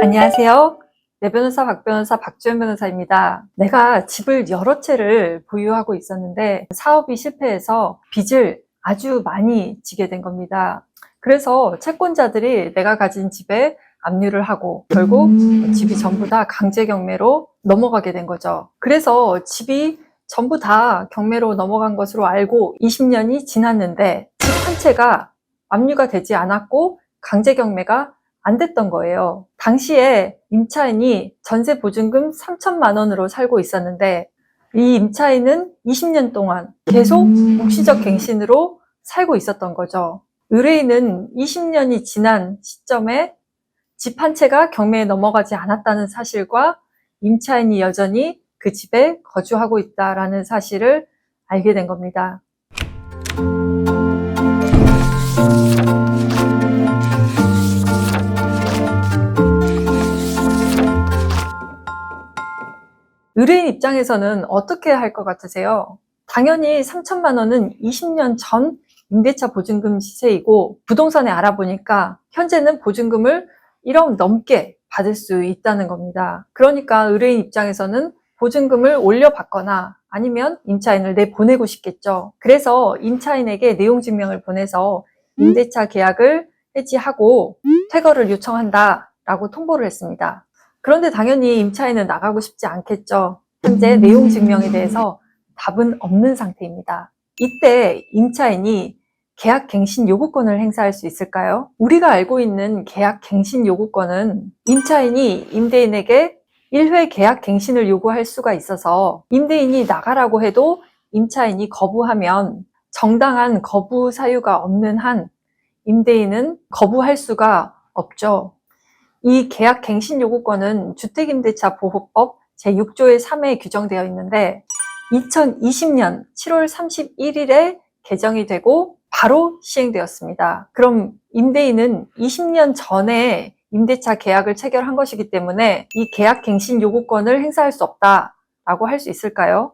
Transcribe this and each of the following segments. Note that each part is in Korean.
안녕하세요. 내 변호사 박주연 변호사입니다. 내가 집을 여러 채를 보유하고 있었는데 사업이 실패해서 빚을 아주 많이 지게 된 겁니다. 그래서 채권자들이 내가 가진 집에 압류를 하고 결국 집이 전부 다 강제 경매로 넘어가게 된 거죠. 그래서 집이 전부 다 경매로 넘어간 것으로 알고 20년이 지났는데 집 한 채가 압류가 되지 않았고 강제 경매가 안 됐던 거예요. 당시에 임차인이 전세 보증금 3천만 원으로 살고 있었는데 이 임차인은 20년 동안 계속 묵시적 갱신으로 살고 있었던 거죠. 의뢰인은 20년이 지난 시점에 집 한 채가 경매에 넘어가지 않았다는 사실과 임차인이 여전히 그 집에 거주하고 있다는 사실을 알게 된 겁니다. 의뢰인 입장에서는 어떻게 할 것 같으세요? 당연히 3천만 원은 20년 전 임대차 보증금 시세이고 부동산에 알아보니까 현재는 보증금을 1억 넘게 받을 수 있다는 겁니다. 그러니까 의뢰인 입장에서는 보증금을 올려받거나 아니면 임차인을 내보내고 싶겠죠. 그래서 임차인에게 내용 증명을 보내서 임대차 계약을 해지하고 퇴거를 요청한다라고 통보를 했습니다. 그런데 당연히 임차인은 나가고 싶지 않겠죠. 현재 내용 증명에 대해서 답은 없는 상태입니다. 이때 임차인이 계약 갱신 요구권을 행사할 수 있을까요? 우리가 알고 있는 계약 갱신 요구권은 임차인이 임대인에게 1회 계약 갱신을 요구할 수가 있어서 임대인이 나가라고 해도 임차인이 거부하면 정당한 거부 사유가 없는 한 임대인은 거부할 수가 없죠. 이 계약 갱신 요구권은 주택임대차 보호법 제6조의 3에 규정되어 있는데 2020년 7월 31일에 개정이 되고 바로 시행되었습니다. 그럼 임대인은 20년 전에 임대차 계약을 체결한 것이기 때문에 이 계약 갱신 요구권을 행사할 수 없다라고 할 수 있을까요?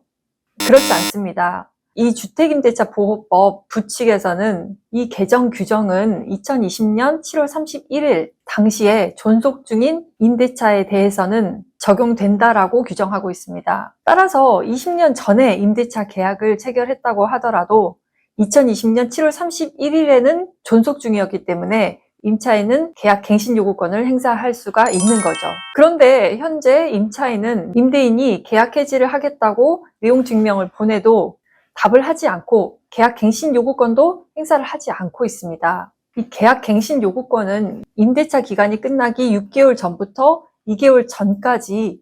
그렇지 않습니다. 이 주택임대차 보호법 부칙에서는 이 개정 규정은 2020년 7월 31일 당시에 존속 중인 임대차에 대해서는 적용된다라고 규정하고 있습니다. 따라서 20년 전에 임대차 계약을 체결했다고 하더라도 2020년 7월 31일에는 존속 중이었기 때문에 임차인은 계약 갱신 요구권을 행사할 수가 있는 거죠. 그런데 현재 임차인은 임대인이 계약 해지를 하겠다고 내용 증명을 보내도 답을 하지 않고 계약 갱신 요구권도 행사를 하지 않고 있습니다. 이 계약 갱신 요구권은 임대차 기간이 끝나기 6개월 전부터 2개월 전까지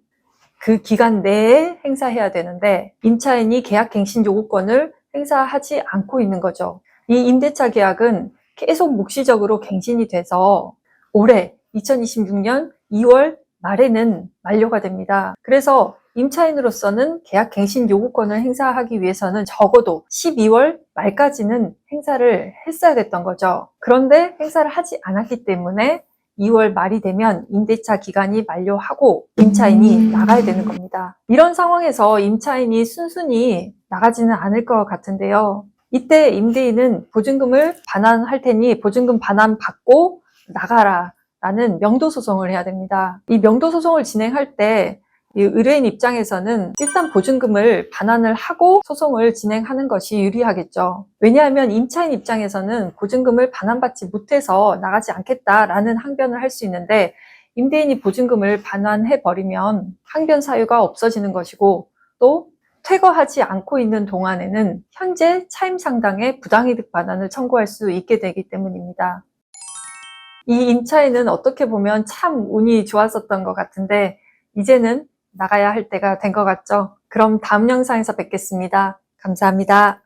그 기간 내에 행사해야 되는데 임차인이 계약 갱신 요구권을 행사하지 않고 있는 거죠. 이 임대차 계약은 계속 묵시적으로 갱신이 돼서 올해 2026년 2월 말에는 만료가 됩니다. 그래서 임차인으로서는 계약 갱신 요구권을 행사하기 위해서는 적어도 12월 말까지는 행사를 했어야 됐던 거죠. 그런데 행사를 하지 않았기 때문에 2월 말이 되면 임대차 기간이 만료하고 임차인이 나가야 되는 겁니다. 이런 상황에서 임차인이 순순히 나가지는 않을 것 같은데요. 이때 임대인은 보증금을 반환할 테니 보증금 반환 받고 나가라 라는 명도소송을 해야 됩니다. 이 명도소송을 진행할 때 이 의뢰인 입장에서는 일단 보증금을 반환을 하고 소송을 진행하는 것이 유리하겠죠. 왜냐하면 임차인 입장에서는 보증금을 반환받지 못해서 나가지 않겠다라는 항변을 할 수 있는데 임대인이 보증금을 반환해버리면 항변 사유가 없어지는 것이고 또 퇴거하지 않고 있는 동안에는 현재 차임 상당의 부당이득 반환을 청구할 수 있게 되기 때문입니다. 이 임차인은 어떻게 보면 참 운이 좋았었던 것 같은데 이제는 나가야 할 때가 된 것 같죠? 그럼 다음 영상에서 뵙겠습니다. 감사합니다.